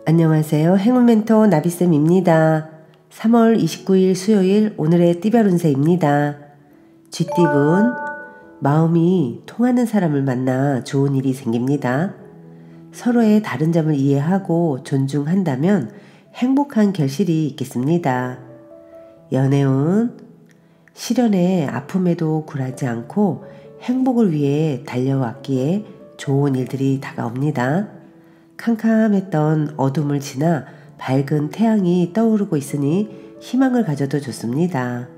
안녕하세요. 행운 멘토 나비쌤입니다. 3월 29일 수요일 오늘의 띠별 운세입니다. 쥐띠분, 마음이 통하는 사람을 만나 좋은 일이 생깁니다. 서로의 다른 점을 이해하고 존중한다면 행복한 결실이 있겠습니다. 연애운, 시련의 아픔에도 굴하지 않고 행복을 위해 달려왔기에 좋은 일들이 다가옵니다. 캄캄했던 어둠을 지나 밝은 태양이 떠오르고 있으니 희망을 가져도 좋습니다.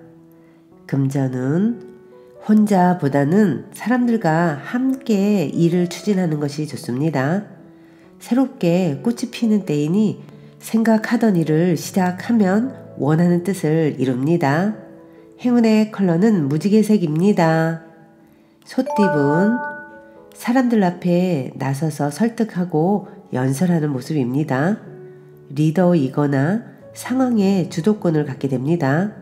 금전은 혼자보다는 사람들과 함께 일을 추진하는 것이 좋습니다. 새롭게 꽃이 피는 때이니 생각하던 일을 시작하면 원하는 뜻을 이룹니다. 행운의 컬러는 무지개색입니다. 소띠분, 사람들 앞에 나서서 설득하고 연설하는 모습입니다. 리더이거나 상황의 주도권을 갖게 됩니다.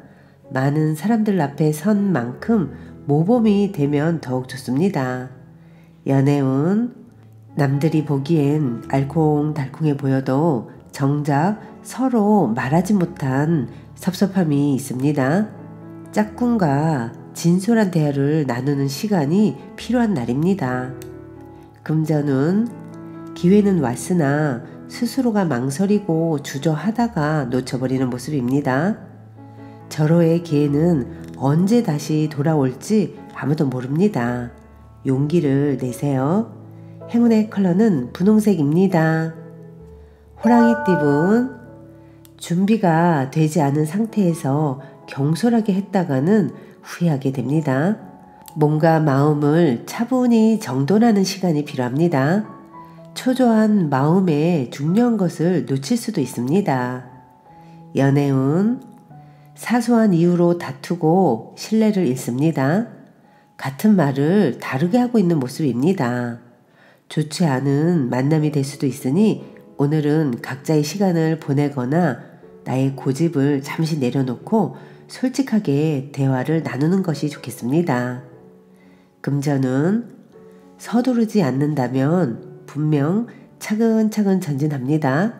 많은 사람들 앞에 선 만큼 모범이 되면 더욱 좋습니다. 연애운, 남들이 보기엔 알콩달콩해 보여도 정작 서로 말하지 못한 섭섭함이 있습니다. 짝꿍과 진솔한 대화를 나누는 시간이 필요한 날입니다. 금전운, 기회는 왔으나 스스로가 망설이고 주저하다가 놓쳐버리는 모습입니다. 절호의 기회는 언제 다시 돌아올지 아무도 모릅니다. 용기를 내세요. 행운의 컬러는 분홍색입니다. 호랑이띠분, 준비가 되지 않은 상태에서 경솔하게 했다가는 후회하게 됩니다. 몸과 마음을 차분히 정돈하는 시간이 필요합니다. 초조한 마음에 중요한 것을 놓칠 수도 있습니다. 연애운, 사소한 이유로 다투고 신뢰를 잃습니다. 같은 말을 다르게 하고 있는 모습입니다. 좋지 않은 만남이 될 수도 있으니 오늘은 각자의 시간을 보내거나 나의 고집을 잠시 내려놓고 솔직하게 대화를 나누는 것이 좋겠습니다. 금전은 서두르지 않는다면 분명 차근차근 전진합니다.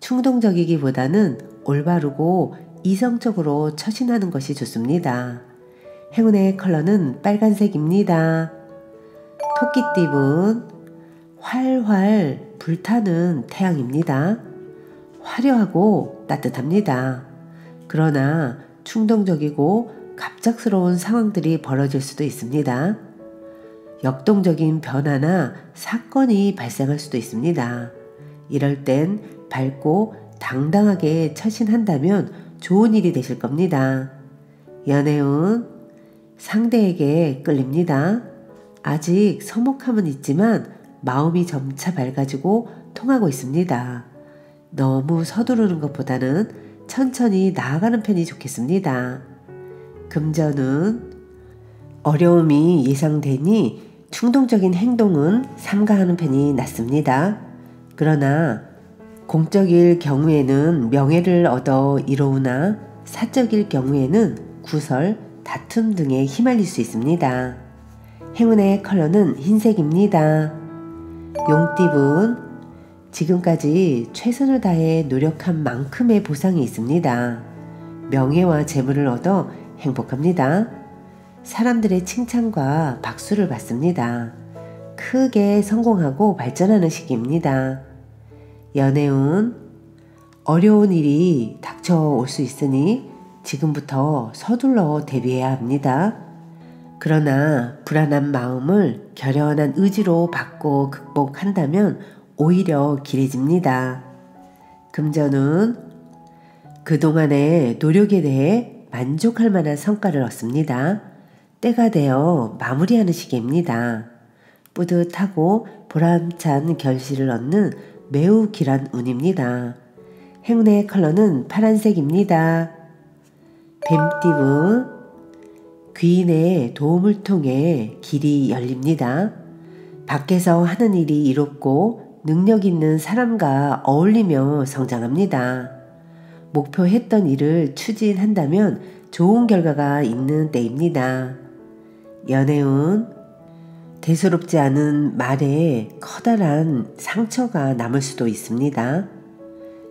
충동적이기보다는 올바르고 이성적으로 처신하는 것이 좋습니다. 행운의 컬러는 빨간색입니다. 토끼띠분, 활활 불타는 태양입니다. 화려하고 따뜻합니다. 그러나 충동적이고 갑작스러운 상황들이 벌어질 수도 있습니다. 역동적인 변화나 사건이 발생할 수도 있습니다. 이럴 땐 밝고 당당하게 처신한다면 좋은 일이 되실 겁니다. 연애운, 상대에게 끌립니다. 아직 서먹함은 있지만 마음이 점차 밝아지고 통하고 있습니다. 너무 서두르는 것보다는 천천히 나아가는 편이 좋겠습니다. 금전은 어려움이 예상되니 충동적인 행동은 삼가하는 편이 낫습니다. 그러나 공적일 경우에는 명예를 얻어 이로우나 사적일 경우에는 구설, 다툼 등에 휘말릴 수 있습니다. 행운의 컬러는 흰색입니다. 용띠분, 지금까지 최선을 다해 노력한 만큼의 보상이 있습니다. 명예와 재물을 얻어 행복합니다. 사람들의 칭찬과 박수를 받습니다. 크게 성공하고 발전하는 시기입니다. 연애운, 어려운 일이 닥쳐올 수 있으니 지금부터 서둘러 대비해야 합니다. 그러나 불안한 마음을 결연한 의지로 바꿔 극복한다면 오히려 길해집니다. 금전운, 그동안의 노력에 대해 만족할 만한 성과를 얻습니다. 때가 되어 마무리하는 시기입니다. 뿌듯하고 보람찬 결실을 얻는 매우 길한 운입니다. 행운의 컬러는 파란색입니다. 뱀띠분, 귀인의 도움을 통해 길이 열립니다. 밖에서 하는 일이 이롭고 능력 있는 사람과 어울리며 성장합니다. 목표했던 일을 추진한다면 좋은 결과가 있는 때입니다. 연애운, 대수롭지 않은 말에 커다란 상처가 남을 수도 있습니다.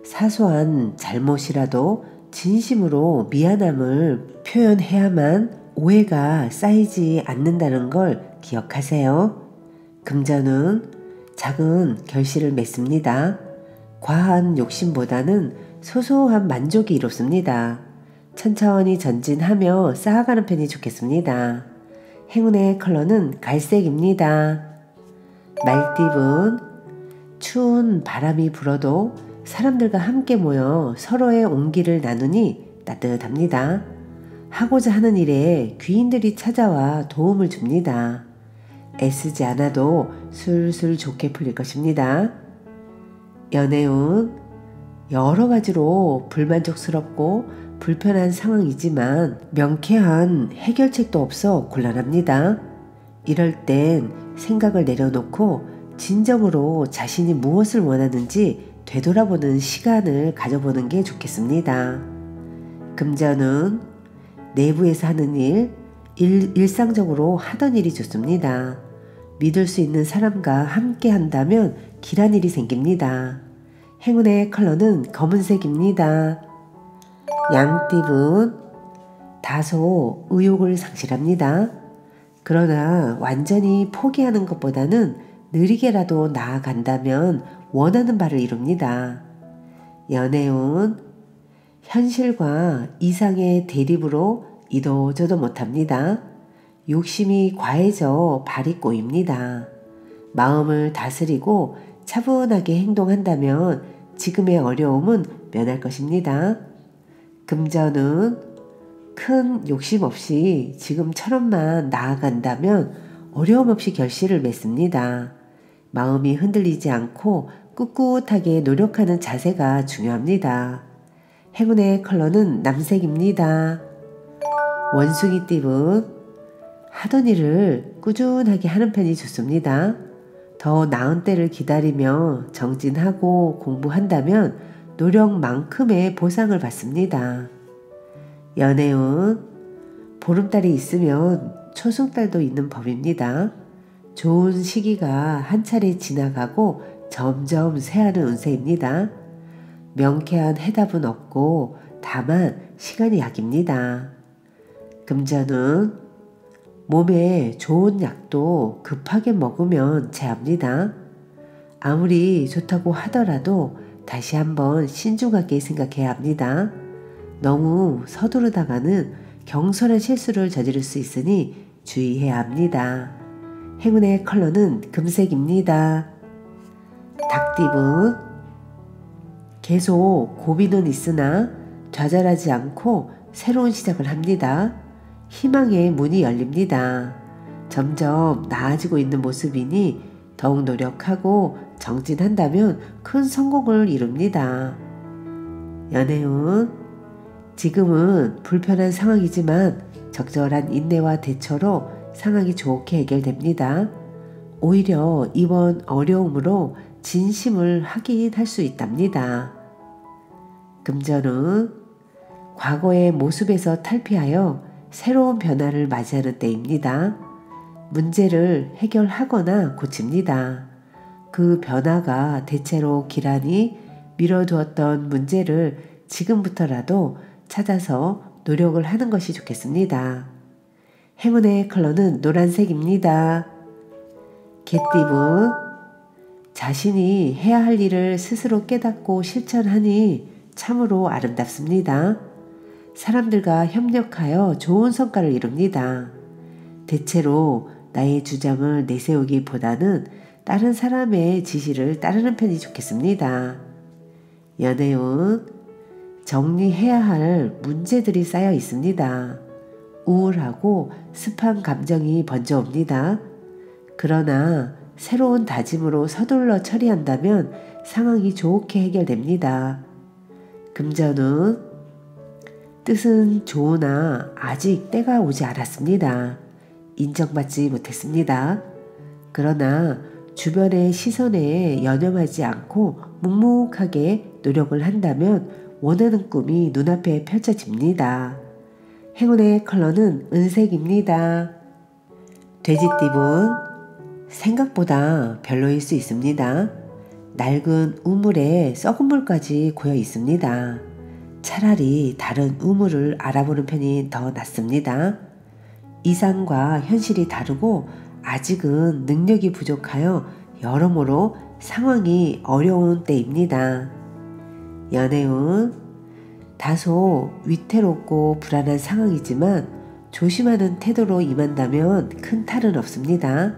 사소한 잘못이라도 진심으로 미안함을 표현해야만 오해가 쌓이지 않는다는 걸 기억하세요. 금전은 작은 결실을 맺습니다. 과한 욕심보다는 소소한 만족이 이롭습니다. 천천히 전진하며 쌓아가는 편이 좋겠습니다. 행운의 컬러는 갈색입니다. 말띠분, 추운 바람이 불어도 사람들과 함께 모여 서로의 온기를 나누니 따뜻합니다. 하고자 하는 일에 귀인들이 찾아와 도움을 줍니다. 애쓰지 않아도 술술 좋게 풀릴 것입니다. 연애운, 여러 가지로 불만족스럽고 불편한 상황이지만 명쾌한 해결책도 없어 곤란합니다. 이럴 땐 생각을 내려놓고 진정으로 자신이 무엇을 원하는지 되돌아보는 시간을 가져보는 게 좋겠습니다. 금전은 내부에서 하는 일상적으로 하던 일이 좋습니다. 믿을 수 있는 사람과 함께 한다면 길한 일이 생깁니다. 행운의 컬러는 검은색입니다. 양띠분, 다소 의욕을 상실합니다. 그러나 완전히 포기하는 것보다는 느리게라도 나아간다면 원하는 바를 이룹니다. 연애운, 현실과 이상의 대립으로 이도저도 못합니다. 욕심이 과해져 발이 꼬입니다. 마음을 다스리고 차분하게 행동한다면 지금의 어려움은 면할 것입니다. 금전은 큰 욕심 없이 지금처럼만 나아간다면 어려움 없이 결실을 맺습니다. 마음이 흔들리지 않고 꿋꿋하게 노력하는 자세가 중요합니다. 행운의 컬러는 남색입니다. 원숭이띠분, 하던 일을 꾸준하게 하는 편이 좋습니다. 더 나은 때를 기다리며 정진하고 공부한다면 노력만큼의 보상을 받습니다. 연애운, 보름달이 있으면 초승달도 있는 법입니다. 좋은 시기가 한 차례 지나가고 점점 쇠하는 운세입니다. 명쾌한 해답은 없고 다만 시간이 약입니다. 금전은 몸에 좋은 약도 급하게 먹으면 체합니다. 아무리 좋다고 하더라도 다시 한번 신중하게 생각해야 합니다. 너무 서두르다가는 경솔한 실수를 저지를 수 있으니 주의해야 합니다. 행운의 컬러는 금색입니다. 닭띠분, 계속 고민은 있으나 좌절하지 않고 새로운 시작을 합니다. 희망의 문이 열립니다. 점점 나아지고 있는 모습이니 더욱 노력하고 정진한다면 큰 성공을 이룹니다. 연애운, 지금은 불편한 상황이지만 적절한 인내와 대처로 상황이 좋게 해결됩니다. 오히려 이번 어려움으로 진심을 확인할 수 있답니다. 금전은 과거의 모습에서 탈피하여 새로운 변화를 맞이하는 때입니다. 문제를 해결하거나 고칩니다. 그 변화가 대체로 기란히 미뤄두었던 문제를 지금부터라도 찾아서 노력을 하는 것이 좋겠습니다. 행운의 컬러는 노란색입니다. 개띠분, 자신이 해야 할 일을 스스로 깨닫고 실천하니 참으로 아름답습니다. 사람들과 협력하여 좋은 성과를 이룹니다. 대체로 나의 주장을 내세우기보다는 다른 사람의 지시를 따르는 편이 좋겠습니다. 연애운, 정리해야 할 문제들이 쌓여 있습니다. 우울하고 습한 감정이 번져옵니다. 그러나 새로운 다짐으로 서둘러 처리한다면 상황이 좋게 해결됩니다. 금전은, 뜻은 좋으나 아직 때가 오지 않았습니다. 인정받지 못했습니다. 그러나 주변의 시선에 연연하지 않고 묵묵하게 노력을 한다면 원하는 꿈이 눈앞에 펼쳐집니다. 행운의 컬러는 은색입니다. 돼지띠분, 생각보다 별로일 수 있습니다. 낡은 우물에 썩은 물까지 고여 있습니다. 차라리 다른 우물을 알아보는 편이 더 낫습니다. 이상과 현실이 다르고 아직은 능력이 부족하여 여러모로 상황이 어려운 때입니다. 연애운 다소 위태롭고 불안한 상황이지만 조심하는 태도로 임한다면 큰 탈은 없습니다.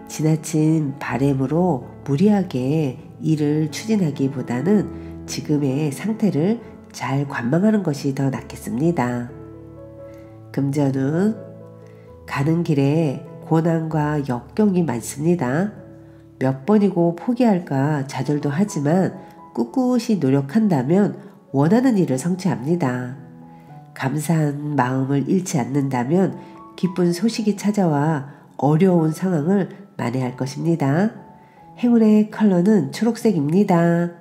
지나친 바램으로 무리하게 일을 추진하기보다는 지금의 상태를 잘 관망하는 것이 더 낫겠습니다. 금전운 가는 길에 고난과 역경이 많습니다. 몇 번이고 포기할까 좌절도 하지만 꿋꿋이 노력한다면 원하는 일을 성취합니다. 감사한 마음을 잃지 않는다면 기쁜 소식이 찾아와 어려운 상황을 만회할 것입니다. 행운의 컬러는 초록색입니다.